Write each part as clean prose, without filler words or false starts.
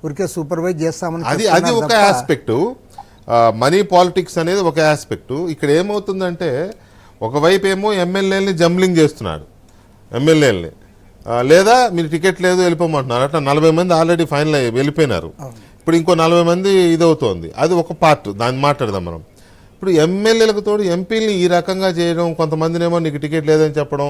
ఊరికే సూపర్వైజ్ చేస్తామని అది ఒక ఆస్పెక్టు. మనీ పాలిటిక్స్ అనేది ఒక ఆస్పెక్టు. ఇక్కడ ఏమవుతుందంటే ఒకవైపు ఏమో ఎమ్మెల్యేలని జంబ్లింగ్ చేస్తున్నాడు, ఎమ్మెల్యేలని లేదా మీరు టికెట్ లేదు వెళ్ళిపోమంటున్నారు. అట్లా 40 మంది ఆల్రెడీ ఫైనల్ వెళ్ళిపోయినారు. ఇప్పుడు ఇంకో 40 మంది ఇదవుతోంది. అది ఒక పార్ట్, దాన్ని మాట్లాడదాం మనం. ఇప్పుడు ఎమ్మెల్యేలకు తోడు ఎంపీలని ఈ రకంగా చేయడం, కొంతమందినేమో నీకు టికెట్ లేదని చెప్పడం,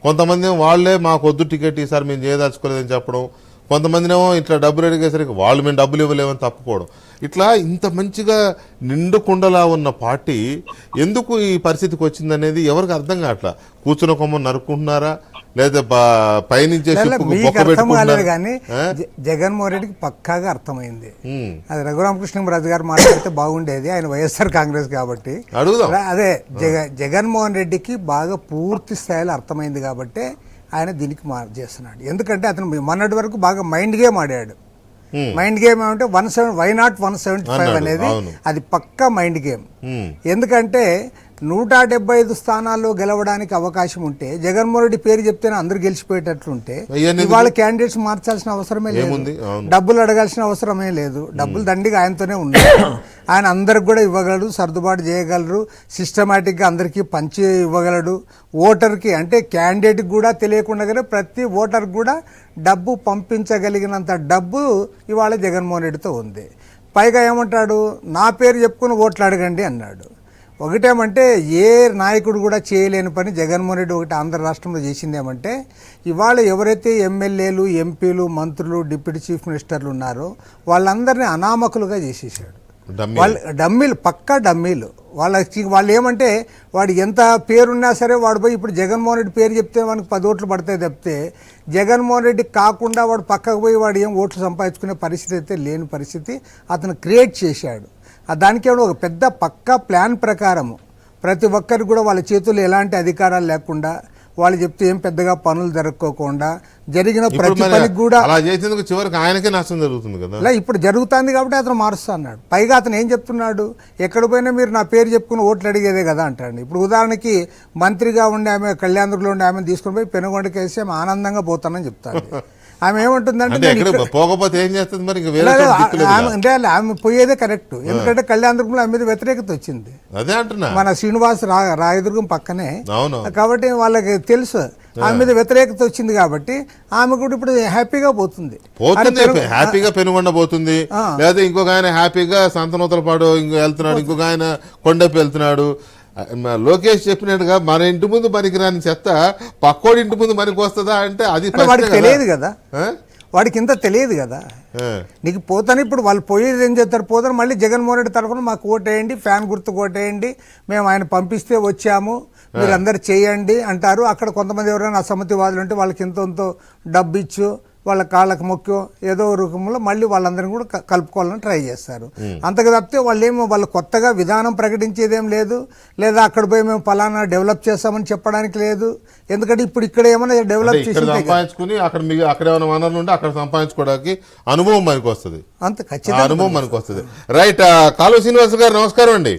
కొంతమంది ఏమో వాళ్ళే మాకు వద్దు టికెట్ ఈసారి మేము చేయదలుచుకోలేదని చెప్పడం, కొంతమందినేమో ఇట్లా డబ్బులు అడిగేసరికి వాళ్ళు మేము డబ్బులు ఇవ్వలేమని తప్పుకోవడం. ఇట్లా ఇంత మంచిగా నిండుకుండలా ఉన్న పార్టీ ఎందుకు ఈ పరిస్థితికి వచ్చిందనేది ఎవరికి అర్థం కావట్లా. కూర్చున్న కొమ్మని నరుక్కుంటున్నారా లేదా పైనుంచే కానీ జగన్మోహన్ రెడ్డికి పక్కాగా అర్థమైంది. అది రఘురామకృష్ణరాజు గారు మాట్లాడితే బాగుండేది, ఆయన వైఎస్ఆర్ కాంగ్రెస్ కాబట్టి. అదే జగన్మోహన్ రెడ్డికి బాగా పూర్తి స్థాయిలో అర్థమైంది కాబట్టి ఆయన దీనికి చేస్తున్నాడు. ఎందుకంటే అతను మొన్నటి వరకు బాగా మైండ్ గేమ్ ఆడాడు. మైండ్ గేమ్ ఏమంటే వై నాట్ 175 అనేది అది పక్కా మైండ్ గేమ్. ఎందుకంటే 175 స్థానాల్లో గెలవడానికి అవకాశం ఉంటే జగన్మోహన్ రెడ్డి పేరు చెప్తేనే అందరూ గెలిచిపోయేటట్లుంటే ఇవాళ క్యాండిడేట్స్ మార్చాల్సిన అవసరమే లేదు, డబ్బులు అడగాల్సిన అవసరమే లేదు. డబ్బులు దండిగా ఆయనతోనే ఉన్నాయి. ఆయన అందరికి కూడా ఇవ్వగలడు, సర్దుబాటు చేయగలరు, సిస్టమేటిక్గా అందరికీ పంచి ఇవ్వగలడు. ఓటర్కి అంటే క్యాండిడేట్కి కూడా తెలియకుండానే ప్రతి ఓటర్కి కూడా డబ్బు పంపించగలిగినంత డబ్బు ఇవాళ జగన్మోహన్ రెడ్డితో ఉంది. పైగా ఏమంటాడు, నా పేరు చెప్పుకుని ఓట్లు అడగండి అన్నాడు. ఒకటేమంటే ఏ నాయకుడు కూడా చేయలేని పని జగన్మోహన్ రెడ్డి ఒకటి ఆంధ్ర రాష్ట్రంలో చేసింది ఏమంటే, ఇవాళ ఎవరైతే ఎమ్మెల్యేలు, ఎంపీలు, మంత్రులు, డిప్యూటీ చీఫ్ మినిస్టర్లు ఉన్నారో వాళ్ళందరినీ అనామకులుగా చేసేసాడు. డమ్మీలు, పక్కా డమ్మీలు. వాళ్ళు ఏమంటే వాడు ఎంత పేరున్నా సరే వాడు పోయి ఇప్పుడు జగన్మోహన్ రెడ్డి పేరు చెప్తే మనకు 10 ఓట్లు పడతాయి తప్పితే జగన్మోహన్ రెడ్డి కాకుండా వాడు పక్కకు పోయి వాడు ఏం ఓట్లు సంపాదించుకునే పరిస్థితి అయితే లేని పరిస్థితి అతను క్రియేట్ చేశాడు. దానికి ఒక పెద్ద పక్కా ప్లాన్ ప్రకారము ప్రతి ఒక్కరికి కూడా వాళ్ళ చేతుల్లో ఎలాంటి అధికారాలు లేకుండా వాళ్ళు చెప్తే ఏం పెద్దగా పనులు జరగకోకుండా జరిగిన ప్రతి పనికి కూడా అలా చేసేందుకు చివరికి ఆయనకే నష్టం జరుగుతుంది కదా. ఇప్పుడు జరుగుతుంది కాబట్టి అతను మారుస్తా అన్నాడు. పైగా అతను ఏం చెప్తున్నాడు, ఎక్కడ పోయినా మీరు నా పేరు చెప్పుకుని ఓట్లు అడిగేదే కదా అంటాడు. ఇప్పుడు ఉదాహరణకి మంత్రిగా ఉండే ఆమె కళ్యాణదుర్గంలో ఉండే ఆమెను తీసుకుని పోయి పెనుగొండకి వేసి ఆమె ఆనందంగా పోతానని చెప్తాడు. ఆమె ఏమంటుందంటే పోకపోతే ఏం చేస్తుంది మరి, అంటే ఆమె పోయేదే కరెక్ట్. ఎందుకంటే కళ్యాణదుర్గంలో ఆమె మీద వ్యతిరేకత వచ్చింది. అదే అంటున్నా, మన శ్రీనివాస్ రాయదుర్గం పక్కనే కాబట్టి వాళ్ళకి తెలుసు ఆమె మీద వ్యతిరేకత వచ్చింది కాబట్టి ఆమె కూడా ఇప్పుడు హ్యాపీగా పోతుంది, హ్యాపీగా పెనుగొండ పోతుంది. లేదా ఇంకొక ఆయన హ్యాపీగా సంతనూతలపాడు వెళ్తున్నాడు, ఇంకొక ఆయన కొండపి వెళ్తున్నాడు. లోకేష్ చెప్పినట్టుగా మన ఇంటి ముందు పనికిరాని చెత్త పక్కోడి ఇంటి ముందు పనికి వస్తుందా అంటే అది వాడికి తెలియదు కదా, వాడికి ఇంత తెలియదు కదా. నీకు పోతాను ఇప్పుడు వాళ్ళు పోయేది ఏం చేస్తారు, పోతాను మళ్ళీ జగన్మోహన్ రెడ్డి తరఫున మాకు ఓటేయండి, ఫ్యాన్ గుర్తుకు ఓటేయండి, మేము ఆయన పంపిస్తే వచ్చాము మీరందరూ చేయండి అంటారు. అక్కడ కొంతమంది ఎవరైనా అసమ్మతివాదులు ఉంటే వాళ్ళకి ఎంతో డబ్బు ఇచ్చు వాళ్ళ కాళ్ళకు మొక్కు ఏదో రూపంలో మళ్ళీ వాళ్ళందరినీ కూడా కలుపుకోవాలని ట్రై చేస్తారు. అంతకు తప్పితే వాళ్ళు కొత్తగా విధానం ప్రకటించేదేం లేదు, లేదా అక్కడ పోయి మేము ఫలానా డెవలప్ చేస్తామని చెప్పడానికి లేదు. ఎందుకంటే ఇప్పుడు ఇక్కడ ఏమైనా డెవలప్ చేసి సంపాదించుకుని అక్కడ ఏమైనా వనరులు ఉంటే అక్కడ సంపాదించుకోవడానికి అనుభవం మనకు వస్తుంది, అంత ఖచ్చితంగా అనుభవం మనకు వస్తుంది. రైట్. కాలువ శ్రీనివాస్ గారు నమస్కారం అండి.